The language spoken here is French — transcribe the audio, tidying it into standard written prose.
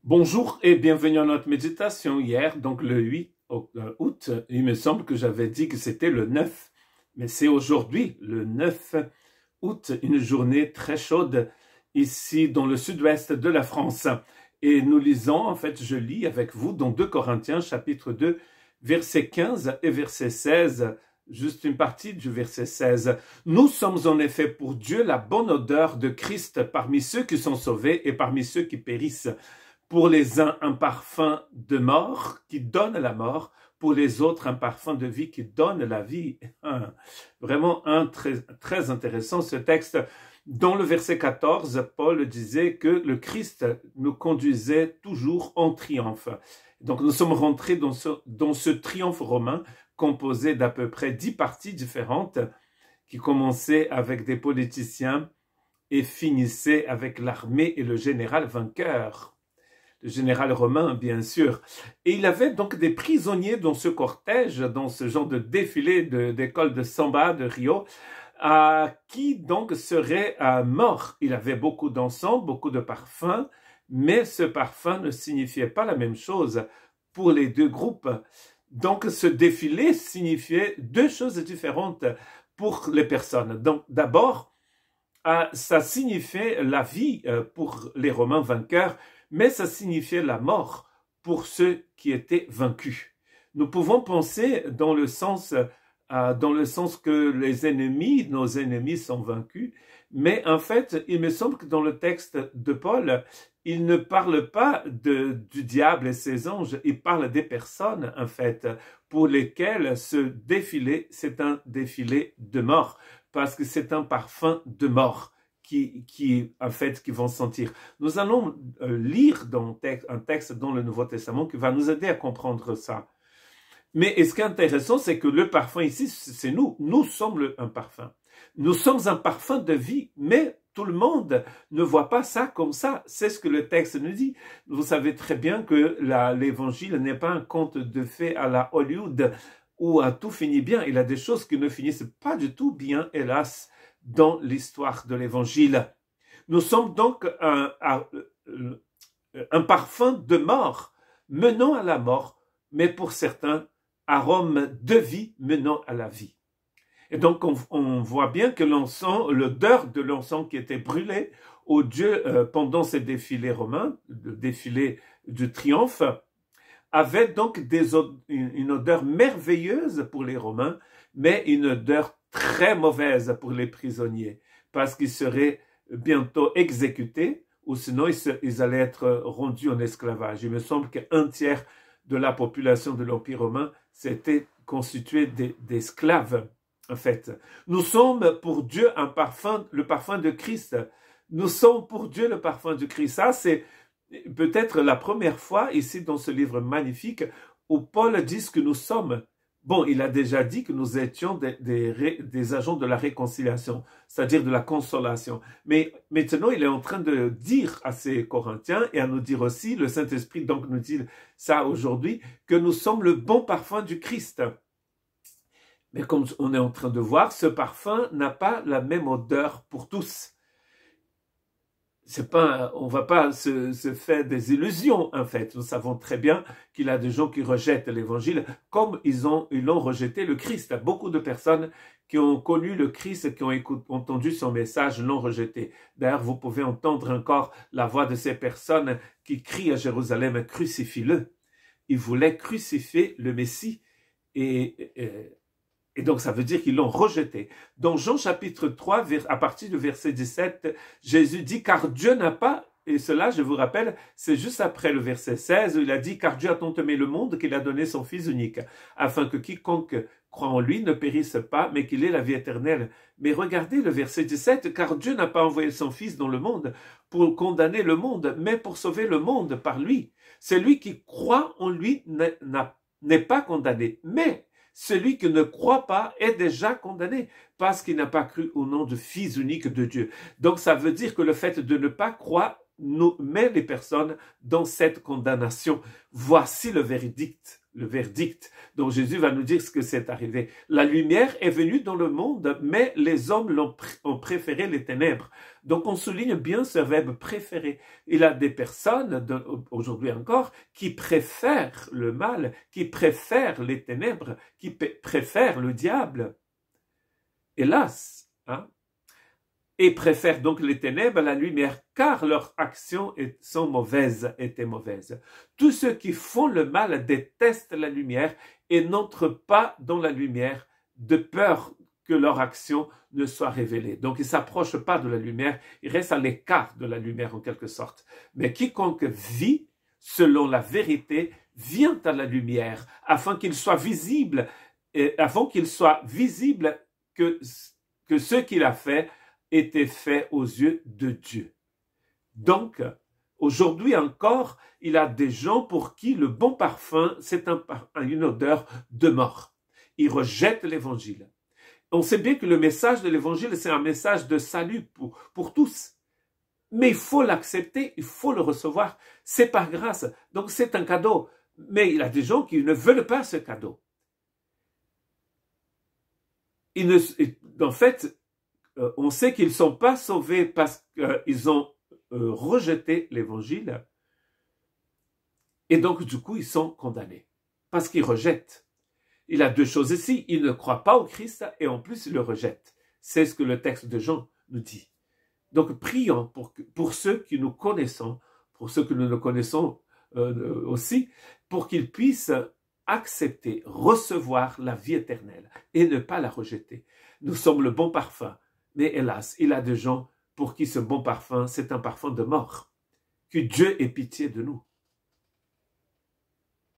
Bonjour et bienvenue à notre méditation hier, donc le 8 août. Il me semble que j'avais dit que c'était le 9, mais c'est aujourd'hui, le 9 août, une journée très chaude ici dans le sud-ouest de la France. Et nous lisons, en fait, je lis avec vous dans 2 Corinthiens chapitre 2, versets 15 et verset 16, juste une partie du verset 16. Nous sommes en effet pour Dieu la bonne odeur de Christ parmi ceux qui sont sauvés et parmi ceux qui périssent. Pour les uns, un parfum de mort qui donne la mort. Pour les autres, un parfum de vie qui donne la vie. Vraiment très intéressant ce texte. Dans le verset 14, Paul disait que le Christ nous conduisait toujours en triomphe. Donc nous sommes rentrés dans ce triomphe romain composé d'à peu près 10 parties différentes qui commençaient avec des politiciens et finissaient avec l'armée et le général vainqueur. Le général romain, bien sûr. Et il avait donc des prisonniers dans ce cortège, dans ce genre de défilé d'école de samba de Rio, qui donc seraient morts. Il avait beaucoup d'encens, beaucoup de parfums, mais ce parfum ne signifiait pas la même chose pour les deux groupes. Donc ce défilé signifiait deux choses différentes pour les personnes. Donc d'abord, ça signifiait la vie pour les Romains vainqueurs, mais ça signifiait la mort pour ceux qui étaient vaincus. Nous pouvons penser dans le sens que nos ennemis sont vaincus, mais en fait, il me semble que dans le texte de Paul, il ne parle pas du diable et ses anges, il parle des personnes, en fait, pour lesquelles ce défilé, c'est un défilé de mort, parce que c'est un parfum de mort qui vont sentir. Nous allons lire un texte dans le Nouveau Testament qui va nous aider à comprendre ça. Mais ce qui est intéressant, c'est que le parfum ici, c'est nous. Nous sommes un parfum. Nous sommes un parfum de vie, mais tout le monde ne voit pas ça comme ça. C'est ce que le texte nous dit. Vous savez très bien que l'évangile n'est pas un conte de fées à la Hollywood où tout finit bien. Il y a des choses qui ne finissent pas du tout bien, hélas, dans l'histoire de l'évangile. Nous sommes donc un parfum de mort menant à la mort, mais pour certains, arôme de vie menant à la vie. Et donc on voit bien que l'odeur de l'encens qui était brûlé aux dieux pendant ces défilés romains, le défilé du triomphe, avait donc une odeur merveilleuse pour les Romains, mais une odeur très mauvaise pour les prisonniers, parce qu'ils seraient bientôt exécutés, ou sinon ils allaient être rendus en esclavage. Il me semble qu'un tiers de la population de l'Empire romain s'était constitué d'esclaves, en fait. Nous sommes pour Dieu le parfum de Christ. Nous sommes pour Dieu le parfum de Christ. Ça, c'est peut-être la première fois ici dans ce livre magnifique où Paul dit ce que nous sommes. Bon, il a déjà dit que nous étions des agents de la réconciliation, c'est-à-dire de la consolation. Mais maintenant, il est en train de dire à ces Corinthiens et à nous dire aussi, le Saint-Esprit donc nous dit ça aujourd'hui, que nous sommes le bon parfum du Christ. Mais comme on est en train de voir, ce parfum n'a pas la même odeur pour tous. On va pas se faire des illusions, en fait. Nous savons très bien qu'il y a des gens qui rejettent l'évangile comme ils l'ont rejeté le Christ. Beaucoup de personnes qui ont connu le Christ, qui ont entendu son message, l'ont rejeté. D'ailleurs, vous pouvez entendre encore la voix de ces personnes qui crient à Jérusalem, crucifie-le. Ils voulaient crucifier le Messie et donc, ça veut dire qu'ils l'ont rejeté. Dans Jean chapitre 3, à partir du verset 17, Jésus dit, car Dieu n'a pas, et cela, je vous rappelle, c'est juste après le verset 16, où il a dit, car Dieu a tant aimé le monde qu'il a donné son Fils unique, afin que quiconque croit en lui ne périsse pas, mais qu'il ait la vie éternelle. Mais regardez le verset 17, car Dieu n'a pas envoyé son Fils dans le monde pour condamner le monde, mais pour sauver le monde par lui. Celui qui croit en lui n'est pas condamné, mais celui qui ne croit pas est déjà condamné parce qu'il n'a pas cru au nom du Fils unique de Dieu. Donc ça veut dire que le fait de ne pas croire nous met les personnes dans cette condamnation. Voici le verdict le verdict. Donc Jésus va nous dire ce que c'est arrivé. La lumière est venue dans le monde, mais les hommes ont préféré les ténèbres. Donc on souligne bien ce verbe préférer. Il y a des personnes, aujourd'hui encore, qui préfèrent le mal, qui préfèrent les ténèbres, qui préfèrent le diable. Hélas, hein? Et préfèrent donc les ténèbres à la lumière, car leurs actions étaient mauvaises. Tous ceux qui font le mal détestent la lumière et n'entrent pas dans la lumière de peur que leur action ne soit révélée. Donc ils ne s'approchent pas de la lumière, ils restent à l'écart de la lumière en quelque sorte. Mais quiconque vit selon la vérité vient à la lumière, afin qu'il soit visible, que ce qu'il a fait était fait aux yeux de Dieu. Donc, aujourd'hui encore, il y a des gens pour qui le bon parfum, c'est une odeur de mort. Ils rejettent l'évangile. On sait bien que le message de l'évangile, c'est un message de salut pour tous. Mais il faut l'accepter, il faut le recevoir. C'est par grâce. Donc c'est un cadeau. Mais il y a des gens qui ne veulent pas ce cadeau. En fait, on sait qu'ils ne sont pas sauvés parce qu'ils ont rejeté l'évangile. Et donc, du coup, ils sont condamnés. Parce qu'ils rejettent. Il y a deux choses ici. Ils ne croient pas au Christ et en plus, ils le rejettent. C'est ce que le texte de Jean nous dit. Donc, prions pour ceux que nous connaissons, pour ceux que nous ne connaissons aussi, pour qu'ils puissent accepter, recevoir la vie éternelle et ne pas la rejeter. Nous sommes le bon parfum. Mais hélas, il y a des gens pour qui ce bon parfum, c'est un parfum de mort. Que Dieu ait pitié de nous.